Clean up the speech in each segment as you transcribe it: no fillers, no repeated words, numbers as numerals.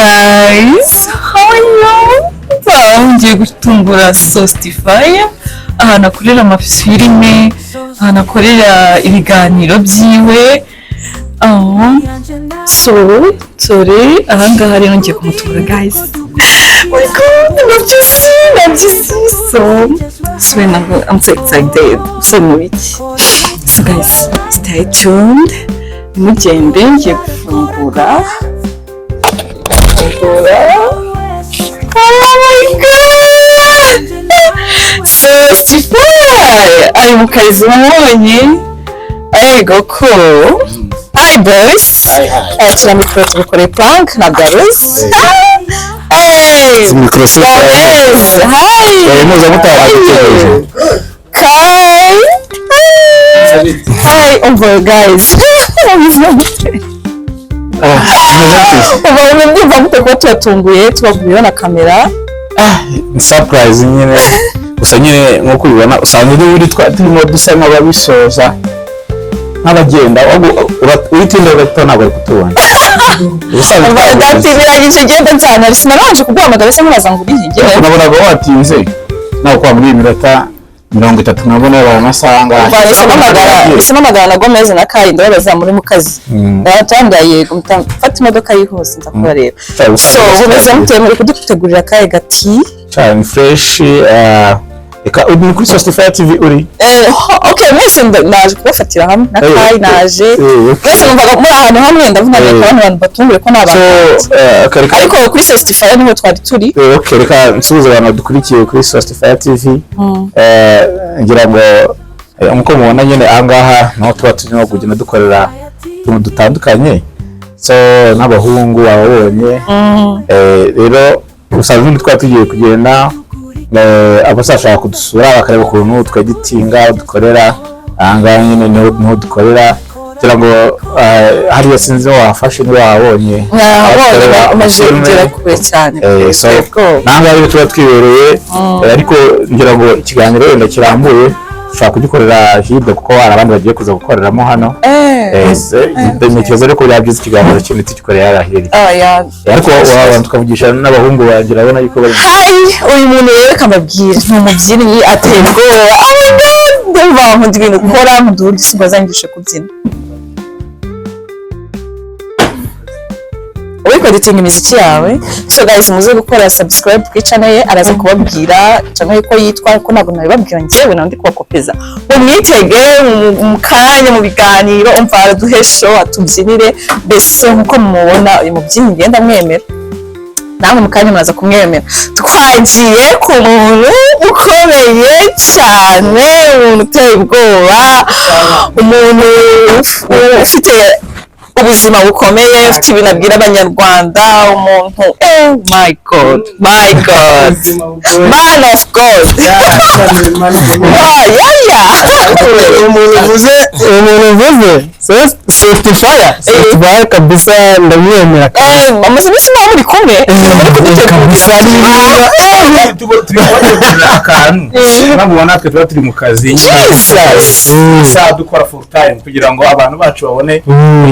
guys, how are you? Ngiye gutungura Sostify ahantu akorera amafilime, ahantu akorera ibiganiro byiwe. Sorry, ahangaha rero ngiye kumutungura guys. Oh my god, I'm just so I'm so excited. So much. So guys, stay tuned. Mugende ngiye gufungura. Oh my god! Sostify! Ari mu kazi mubonye. Ego ko. Hi boys. Hi. Turi mikoro tubikore prank na Darus. Hey! Microsoft. Hi! Muza mutaragutegereje. Kai! Hi, over guys. Ubu ndumva tubatunguye tubabwiye na kamera. Surprise nyine. Gusa nyine nko ubibona usanga uri turimo dusa nk'ababisoza nk'abagenda uritinda gato ntabwo ari kutubona. Ndatiranyije genda cyane sinabanje kuguhamagara se muraza ngo urihinge. Nabonaga watinze naho kwa muri minota 30 nabona bamasanga. Isamamagara na Gomez na Kai ndabaza muri mu kazi. Ndatangaye gufata imodoka yihuse ndakora rero. So ubeze mutemere kudutegurira Kai gati. Cyane fresh eka uri kuri Sostify TV uri? Okay, mwese naje kubafatira hamwe na Kai naje. Mwese numvaga muri ahantu hamwe ndavuga ko abantu batungure ko nabantu. Ariko kuri Sostify niho twari turi. Okay, reka nsubize abantu dukurikiye kuri Sostify TV. Ngira ngo umuko mubona nyine angaha naho tuba turimo kugenda dukorera dutandukanye. So n'abahungu ababonye rero usanzwe twari tugiye kugenda abasashaka kudusura bakareba ukuntu tweditinga dukorera ahangaha nyine niho dukorera kugira ngo hariya sinzi wafashe niba wabonye amaze kugera kure cyane. So nangaha rero tuba twibereye ariko ngira ngo ikiganiro wenda kirambuye ushaka kugikorera hirya kuko hari abandi bagiye kuza gukoreramo hano. Ntekereza rero ko byabyiza ikiganiro kinini tugikorera yarahiriye. Ariko wabantu tukavugisha n'abahungu bagira abona yuko bari. Uyu muntu rero kamabwira n'umubyinnyi ateye ubwoba. Oh my god! Ndumva nkunda ibintu ukora nk'uburyo simbazangishe kubyina. Uriko dutinga imiziki yawe. So guys muze gukora subscribe ku channel ye araza kubabwira channel ko yitwa ko ntabwo nabibabwira njyewe nandi kubakopeza. Umwitege mu kanya mu biganiro umva duhesho atubyinire bese nkuko mubona uyu mubyinnyi ngenda mwemera. Namwe mukanya muraza kumwemera. Twagiye ku muntu ukomeye cyane, umuntu uteye ubwoba, umuntu ufite ubuzima bukomeye, ufite ibintu abwira abanyarwanda, umuntu my god, man of god. umuntu uvuze Sostify kabisa ndamwemera. Amaze bisi naho muri kumwe kabisa akantu nabwo natwe tuba turi mu kazi sa dukora full time kugira ngo abantu bacu babone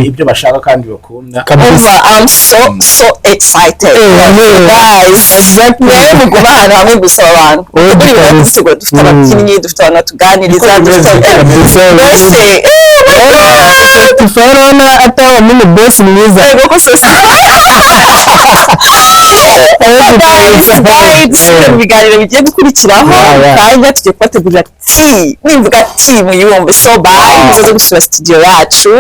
ibyo bashaka kandi bakunda. I'm so excited guys. Exactly. Muguma hano hamwe gusaba abantu dufite abakinnyi, dufite abantu tuganiriza, dufite Tufarona atawa mimi boss mwiza. Ego so ibiganiro bigiye gukurikiraho kandi tugiye kubategurira nimvuga team yumve so bye muze gusura studio yacu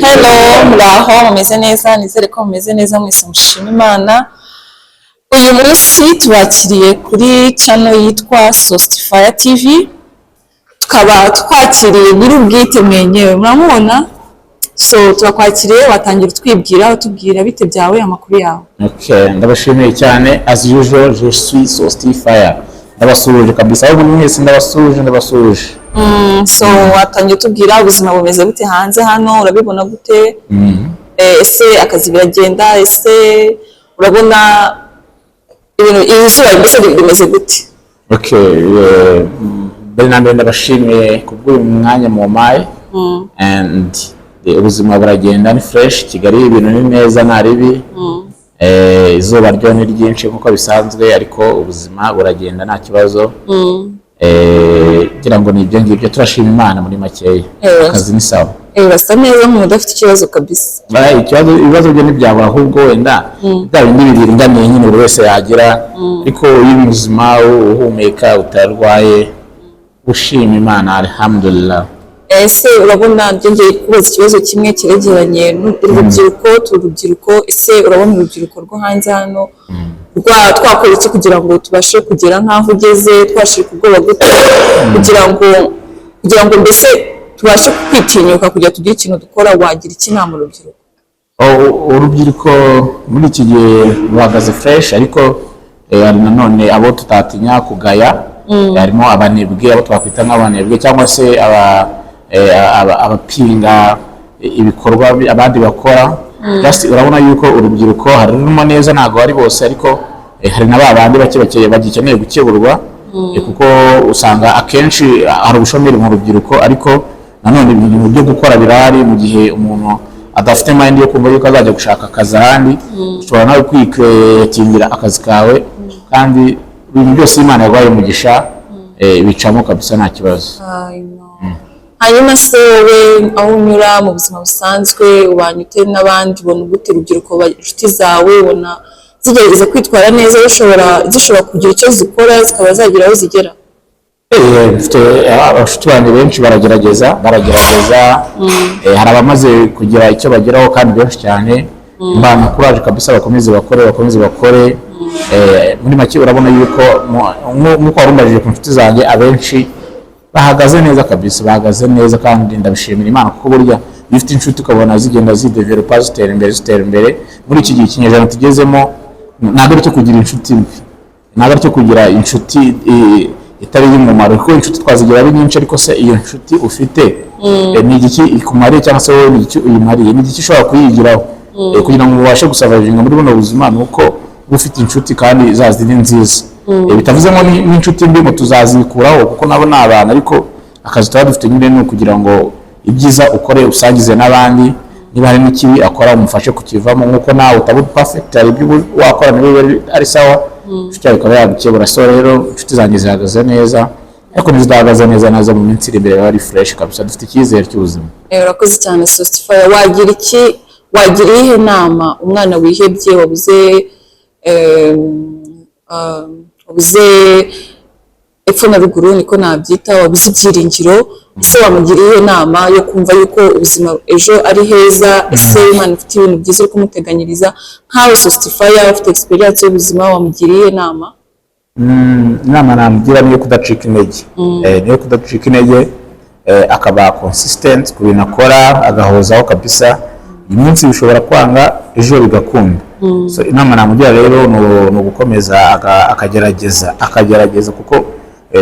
Hello muraho mumeze neza, nizere ko mumeze neza mwese mushima Imana. Uyu munsi tubakiriye kuri channel yitwa Sostify TV. Tukaba twakiriye nyir'ubwite mwenyewe muramubona. So turakwakiriye watangira twibwira utubwira bite byawe amakuru yawe. Okay, ndabashimiye cyane as usual je suis Sostify. Ndabasuje kabisa aho mwese ndabasuje. So watangira tubwira ubuzima bumeze gute hanze hano urabibona gute? Ese akazi biragenda, ese urabona ibintu izuba mbese bimeze gute? Okay, ndabashimiye kubw'uyu mwanya mu maye and ubuzima buragenda ni fresh. Kigali ibintu ni neza nta ribi, izuba ryo ni ryinshi nkuko bisanzwe, ariko ubuzima buragenda nta kibazo. Kugira ngo ni ibyo ngibyo turashima Imana muri makeya, akazi ni sawa. Basa neza nk'udafite ikibazo kabisa. Ibibazo byo ntibyabura, ahubwo wenda bya bindi biringaniye nyine buri wese yagira, ariko iyo ubuzima uhumeka utarwaye ushima Imana, alhamdulillah. Ese urabona byongeye kubaza ikibazo kimwe cyerekeranye n'urubyiruko, ese urabona urubyiruko rwo hanze hano twakora iki kugira ngo tubashe kugera nk'aho ugeze, twashirika ubwoba gute kugira ngo mbese tubashe kwitinyuka kugira tugire ikintu dukora? Wagira iki inama urubyiruko? Urubyiruko muri iki gihe ruhagaze fresh, ariko nanone abo tutatinya kugaya, harimo abanebwe, abo twakwita nk'abanebwe cyangwa se abapinga ibikorwa abandi bakora. Urabona yuko urubyiruko harimo neza, ntabwo ari bose, ariko hari na babandi bake bagikeneye gukeburwa, kuko usanga akenshi hari ubushomeri mu rubyiruko, ariko nanone ibintu byo gukora birahari. Mu gihe umuntu adafite mind yo kumva yuko azajya gushaka akazi ahandi, ushobora nawe kwikreatingira akazi kawe, kandi ibintu byose Imana yaguhaye umugisha bicamo kabisa nta kibazo. Hanyuma se wowe aho unyura mu buzima busanzwe ubanye ute n'abandi? Ubona gute urubyiruko, inshuti zawe ubona zigerageza kwitwara neza, zishobora kugira icyo zikora zikaba zagira aho zigera? Mfite abashuti banjye benshi baragerageza, hari abamaze kugira icyo bageraho kandi benshi cyane. Mbana kuraje kabisa, bakomeze bakore. Muri make urabona yuko nk'uko warumbajije ku nshuti zanjye, abenshi bahagaze neza kabisa, bahagaze neza, kandi ndabishimira Imana, kuko burya iyo ufite inshuti ukabona zigenda zidevelopa, zitera imbere. Muri iki gihe ikinyejana tugezemo, ntabwo ari cyo kugira inshuti mbi, ntabwo ari cyo kugira inshuti itari y'umumaro, kuko inshuti twazigira ari nyinshi, ariko se iyo nshuti ufite ni igiki ikumariye, cyangwa se wowe ni igiki uyimariye, ni igiki ushobora kuyigiraho? Kugira ngo ubashe gusavaringa muri buno buzima, ni uko uba ufite inshuti kandi zaziri nziza. Bitavuze ngo n'inshuti mbi ngo tuzazikuraho, kuko nabo ni abantu, ariko akazi tuba dufite nyine ni ukugira ngo ibyiza ukore usangize n'abandi, niba hari n'ikibi akora umufashe kukivamo, nk'uko nawe utaba perfect, hari ibyo wakora niba ari sawa, inshuti yawe ikaba yagukebura. So rero inshuti zanjye zihagaze neza, ariko ntizidahagaze neza mu minsi iri imbere bari fresh kabisa, dufite icyizere cy'ubuzima. Urakoze cyane Sostify. Wagira iyihe nama umwana wihebye, wabuze epfo na ruguru, niko nabyita, wabuze ibyiringiro? Ese wamugira iyihe nama yo kumva yuko ubuzima ejo ari heza? Ese Imana ifite ibintu byiza uri kumuteganyiriza? Nkawe Sostify ufite experience y'ubuzima, wamugira iyihe nama? Inama namugira niyo kudacika intege, akaba consistent ku bintu akora, agahozaho kabisa. Uyu munsi bishobora kwanga, ejo bigakunda. So inama namugira rero ni ugukomeza akagerageza, kuko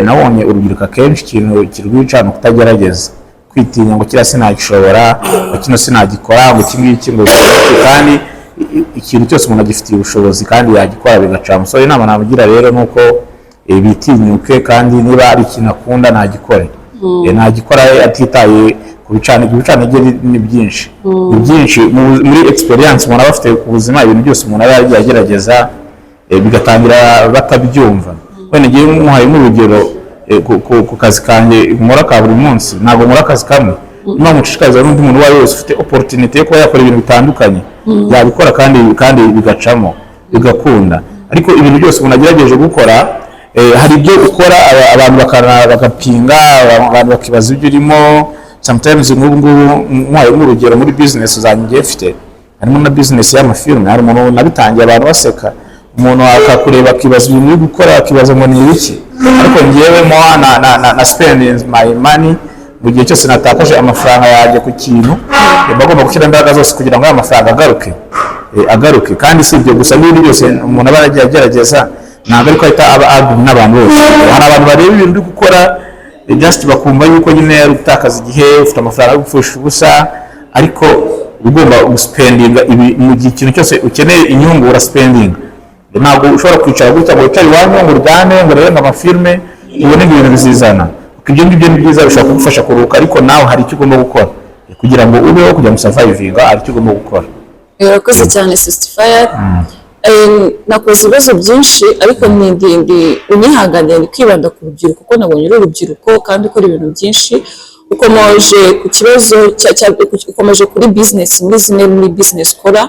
nabonye urubyiruko akenshi ikintu kirwica ni ukutagerageza, kwitinya ngo kiriya sinagishobora, ngo kino sinagikora, ngo iki ngiki, ngo kandi ikintu cyose umuntu agifitiye ubushobozi kandi yagikora bigacamo. So inama namugira rero ni uko bitinyuke, kandi niba ari ikintu akunda nagikore, atitaye ku bicanige. Ni byinshi muri experience umuntu aba afite ku buzima, ibintu byose umuntu aba yagiye agerageza bigatangira batabyumva. Wenda ngiye muhaye urugero ku kazi kanjye nkora ka buri munsi, ntabwo nkora akazi kamwe. Niba mushishikariza n'undi muntu uwo wese ufite opportunity yo kuba yakora ibintu bitandukanye, yabikora kandi bigacamo, bigakunda. Ariko ibintu byose umuntu agerageje gukora, hari ibyo ukora abantu bagapinga, abantu bakibaza ibyo urimo. Sometimes nk'ubu muhaye urugero muri business zanjye mfite, harimo na business y'amafilme. Hari umuntu nabitangiye abantu baseka, umuntu akakureba akibaza ibintu uri gukora, akibaza ngo ni ibiki, ariko ngewe na spending my money mu gihe cyose natakaje amafaranga yanjye ku kintu, bagomba gushyira imbaraga zose kugira ngo amafaranga agaruke. Kandi si ibyo gusa, n'ibindi byose umuntu aba yaragiye agerageza, ntabwo ariko ahita aba agumye n'abantu bose. Hari abantu bareba ibintu uri gukora just bakumva yuko nyine ari gutakaza igihe, ufite amafaranga yo gupfusha ubusa, ariko ugomba guspendinga mu gihe ikintu cyose ukeneye inyungu uraspendinga. Ntabwo ushobora kwicara gutya ngo wicare iwanyu ngo uryame ngo urebe amafilme ubone ibintu bizizana. Ibyo ngibyo ni byiza, bishobora kugufasha kuruhuka, ariko nawe hari icyo ugomba gukora kugira ngo ubeho kujya mu survivinga aricyo ugomba gukora. Urakoze cyane Justifier. Nakoze ibibazo byinshi ariko ndi unyihanganiye ni kwibanda ku rubyiruko kuko nabonye uri urubyiruko kandi ukora ibintu byinshi. Ukomeje ku kibazo ukomeje kuri business muri zimwe muri business ukora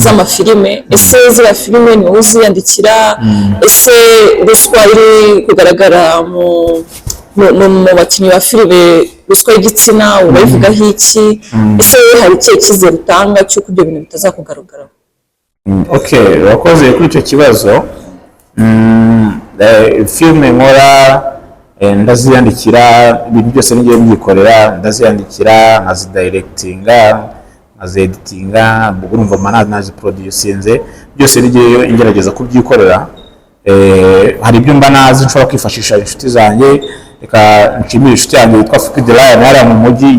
z'amafilime. Ese ziriya filime ni wowe uziyandikira? Ese ruswa iri kugaragara mu bakinnyi ba filime, ruswa y'igitsina urabivugaho iki? Ese hari ikihe cyizere utanga cy'uko ibyo bintu bitazakugaragaraho? Okay, urakoze kuri icyo kibazo. Filime nkora ndaziyandikira, ibintu byose ngiye mbyikorera, ndaziyandikira, nkazidirectinga, nkazeditinga, urumva naziproducinze, byose ngiye ngerageza kubyikorera. Hari ibyo mba nazi nshobora kwifashisha inshuti zanjye, reka nshimire inshuti yanjye yitwa Fuki the Lion yari mu mujyi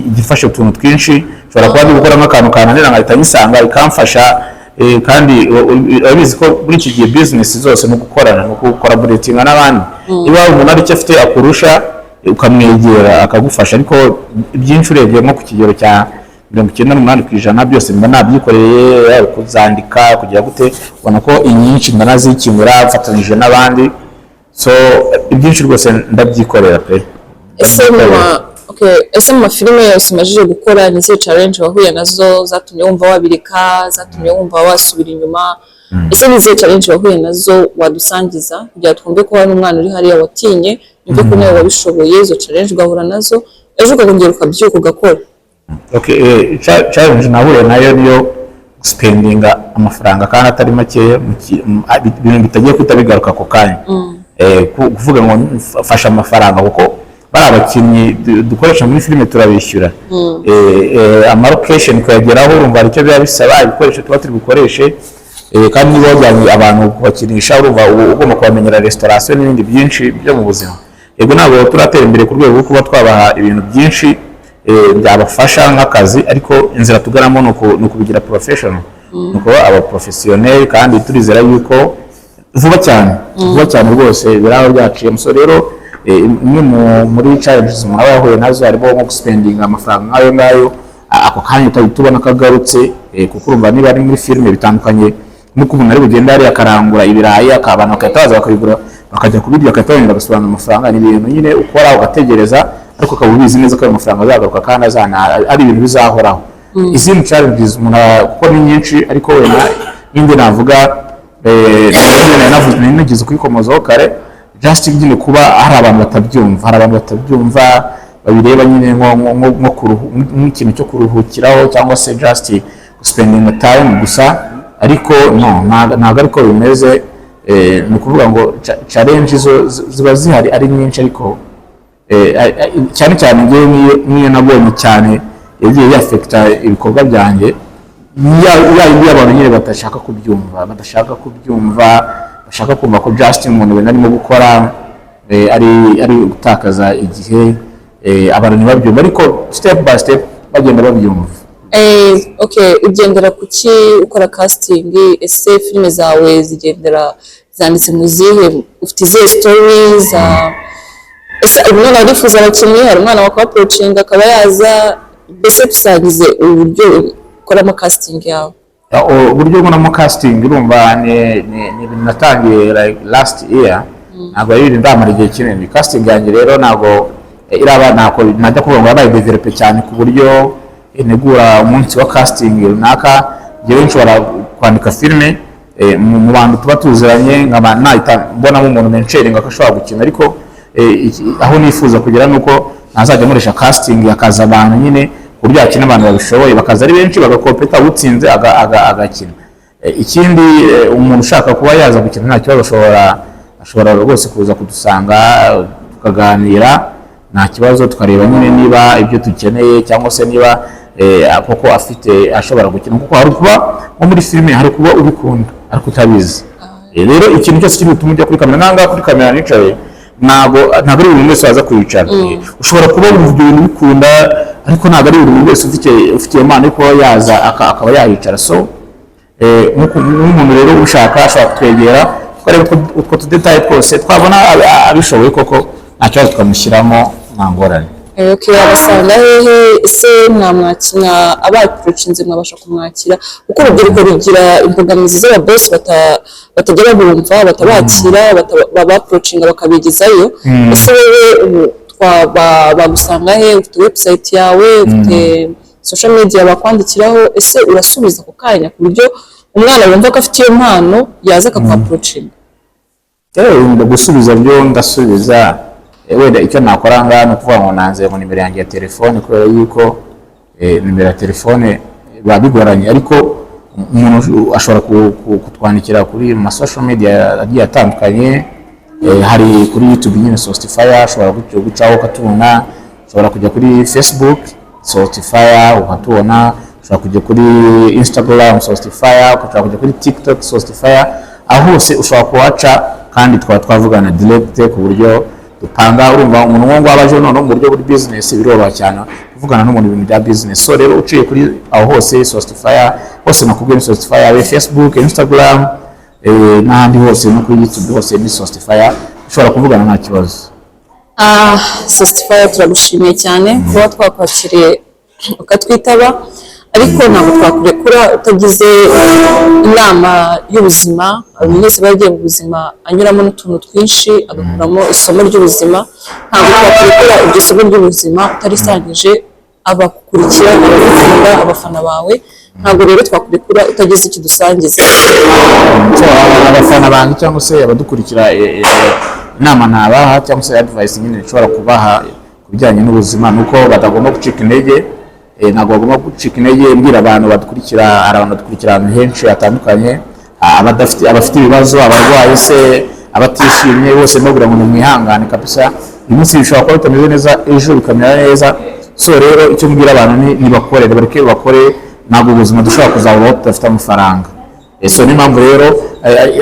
igifasha utuntu twinshi. Nshobora kuba ndi gukora nk'akantu kananira nkahita nyisanga ikamfasha. Kandi urabizi ko muri iki gihe business zose no gukorana no collaboratinga n'abandi. Niba umuntu ari cyo afite akurusha ukamwegera akagufasha, ariko ibyinshi urebye nko ku kigero cya 98% byose mba nabyikoreye, kuzandika kugira gute, ubona ko inyinshi mba nazikimura mfatanyije n'abandi. So ibyinshi rwose ndabyikorera pe. Ese mu mafilime yose umajije gukora ni ze challenge wahuye nazo zatumye wumva wabireka, zatumye wumva wasubira inyuma? Ese ni ze challenge wahuye nazo wadusangiza kugira twumve ko hari umwana uri hariya watinye nyumve ko nawe wabishoboye izo challenge ugahura nazo ejo ukongera ukabyuka ugakora? Challenge nahuye nayo niyo spendinga amafaranga kandi atari make ibintu bitagiye kutabigaruka ako kanya. Kuvuga ngo fasha amafaranga kuko bari abakinnyi dukoresha muri filime turabishyura. Location kuyageraho urumva aricyo biba bisaba, ibikoresho tuba turi bukoreshe, kandi niba wajyanye abantu kubakinisha urumva ugomba kubamenyera restauration n'ibindi byinshi byo mu buzima. Yego ntabwo turatera imbere ku rwego rwo kuba twabaha ibintu byinshi byabafasha nk'akazi, ariko inzira tuganamo ni ukubigira professional, nuko aba professionnel, kandi turizera yuko vuba cyane rwose biraba byaciye. So rero imwe muri challenges mwaba yahuye nazo harimo nko guspendinga amafaranga nk'ayo ngayo ako kanya utubona kagarutse, kuko urumva niba ari muri filime bitandukanye nuko umuntu ari bugenda ari akarangura ibirayi akabana bakataza bakabigura bakajya kubirya akatongera bagasobanura amafaranga. Ni ibintu nyine ukora ugategereza, ariko ukaba ubizi neza ko ayo mafaranga azagaruka kandi ari ibintu bizahoraho. Izindi challenges umuntu kuko ni nyinshi, ariko wenda n'indi navuga nagize kwikomozaho kare, just nyine kuba hari abantu batabyumva babireba nyine nk'ikintu cyo kuruhukiraho cyangwa se just spending time gusa, ariko ntabwo ariko bimeze. Ni ukuvuga ngo challenge ziba zihari ari nyinshi, ariko cyane cyane ngewe niyo nabonye cyane yagiye yafekta ibikorwa byanjye, yindi abantu nyine badashaka kubyumva, bashaka kumva ko just umuntu we narimo gukora ari gutakaza igihe, abantu ntibabyumva, ariko step by step bagenda babyumva. Ugendera kuki ukora casting? Ese filime zawe zanditse mu zihe? Ufite izihe stories? Ese umwana arifuza abakinnyi, hari umwana wakora approaching akaba yaza, mbese tusagize uburyo ukoramo casting yawe? Uburyo nkoramo casting urumva ni ibintu natangiye like last year, ntabwo ari ibintu ndamara igihe kinini. Casting yanjye rero ntabwo iraba najya kuvuga ngo yabaye develope cyane ku buryo integura umunsi wa casting runaka. Njyewe nshobora kwandika filime mu bantu tuba tuziranye, nkaba nahita mbonamo umuntu mensheringa ko ashobora gukina, ariko aho nifuza kugera nuko nazajya muresha casting akaza abantu nyine ku buryo hakina abantu babishoboye, bakaza ari benshi bagakopeta, utsinze agakina. Ikindi umuntu ushaka kuba yaza gukina nta kibazo ashobora rwose kuza kudusanga tukaganira, nta kibazo, tukareba nyine niba ibyo dukeneye cyangwa se niba koko ashobora gukina, kuko hari kuba nko muri filime hari kuba ubikunda ariko utabizi. Rero ikintu cyose kiri gutuma ujya kuri kamera, nanga kuri kamera nicaye ntabwo ari buri wese waza kwicara. Ushobora kuba wumva ibintu bikunda, ariko ntabwo ari buri wese ufite impano yo kuba yaza akaba yahicara. So nk'umuntu rero ushaka ashobora kutwegera tukareba utwo tudetaye twose twabona abishoboye koko nta kibazo tukamushyiramo nta ngorane. Okay, abasanga hehe ese mwamwakira abaprochinze mwabasha kumwakira kuko urubyiruko rugira imbogamizi z'ababoss batagera bumva batabakira babaprochinga bakabigizayo ese wewe bagusanga he ufite website yawe ufite social media bakwandikiraho ese urasubiza ku kanya ku buryo umwana wumva ko afite iyo mpano yaza akakuprochinga? Gusubiza byo ndasubiza wenda icyo nakora ngano kuvuga ngo nanze ngo nimero yanjye ya telefone kubera yuko nimero ya telefone babigoranye ariko umuntu ashobora kutwandikira kuri ma social media agiye atandukanye hari kuri YouTube nyine Sostify ashobora gucaho ukatubona ashobora kujya kuri Facebook Sostify ukatubona ashobora kujya kuri Instagram Sostify ukashobora kujya kuri TikTok Sostify aho hose ushobora kuhaca kandi twavugana direct ku buryo dupanga urumva umuntu ngo abaje none mu buryo buri business biroroha cyane kuvugana n'umuntu ibintu bya business so rero uciye kuri aho hose Sostify hose nakubwiye Sostify yawe Facebook Instagram n'ahandi hose no kuri YouTube hose ni Sostify ushobora kuvugana nta kibazo. Sostify turagushimiye cyane kuba twakwakiriye ukatwitaba ariko ntabwo twakurekura utagize inama y'ubuzima. Abantu bose bagiye mu buzima anyuramo n'utuntu twinshi agakuramo isomo ry'ubuzima, ntabwo twakurekura iryo somo ry'ubuzima utarisangije abakurikira abakunda abafana bawe, ntabwo rero twakurekura utagize icyo dusangiza. Abafana banjye cyangwa se abadukurikira inama nabaha cyangwa se advice nyine nshobora kubaha ku bijyanye n'ubuzima nuko batagomba gucika intege. Ntabwo bagomba gucika intege mbwira abantu badukurikira, hari abantu badukurikira ahantu henshi hatandukanye, abafite ibibazo, abarwayi se, abatishimye bose mbabwira ngo mwihangane kabisa, uyu munsi bishobora kuba bitameze neza ejo bikamera neza. So rero icyo mbwira abantu ni bakore, bareke bakore, ntabwo ubuzima dushobora kuzabaho tudafite amafaranga. So ni mpamvu rero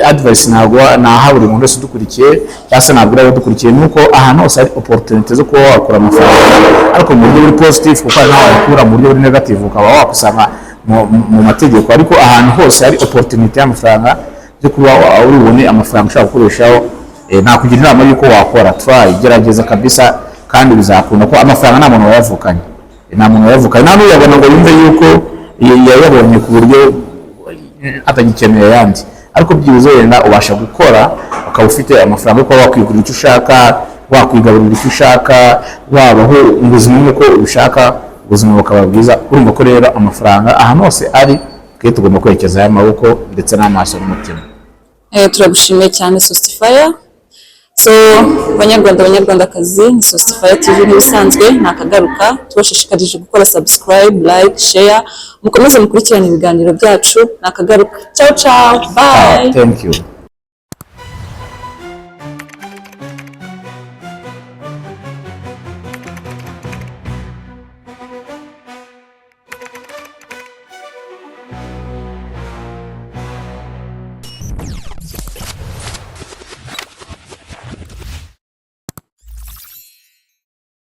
advice ntabwo naha buri muntu wese udukurikiye cyangwa se ntabwo rero dukurikiye nuko ahantu hose hari opportunity zo kuba wakora amafaranga ariko mu buryo buri positive kuko ntawe wakura mu buryo buri negative ukaba wakusanga mu mategeko, ariko ahantu hose hari opportunity y'amafaranga yo kuba urubone amafaranga ushaka gukoreshaho nakugira inama y'uko wakora. Try, gerageza kabisa kandi bizakunda ko amafaranga nta muntu wayavukanye, nta n'uyabona ngo yumve yuko yayabonye ku buryo atagikeneye ayandi, ariko byibuze wenda ubasha gukora ukaba ufite amafaranga yo kuba wakwigurira icyo ushaka, wakwigaburira icyo ushaka, wabaho ubuzima nk'uko ubishaka, ubuzima bukaba bwiza. Urumva ko rero amafaranga ahantu hose ari twe tugomba kwerekeza amaboko ndetse n'amaso n'umutima. Turagushimiye cyane Sostify. So banyarwandakazi, ni Sostify TV n'ibisanzwe nakagaruka, tubashishikarije gukora subscribe, like, share, mukomeze mukurikirane ibiganiro byacu nakagaruka. Ciao ciao, bye. Thank you.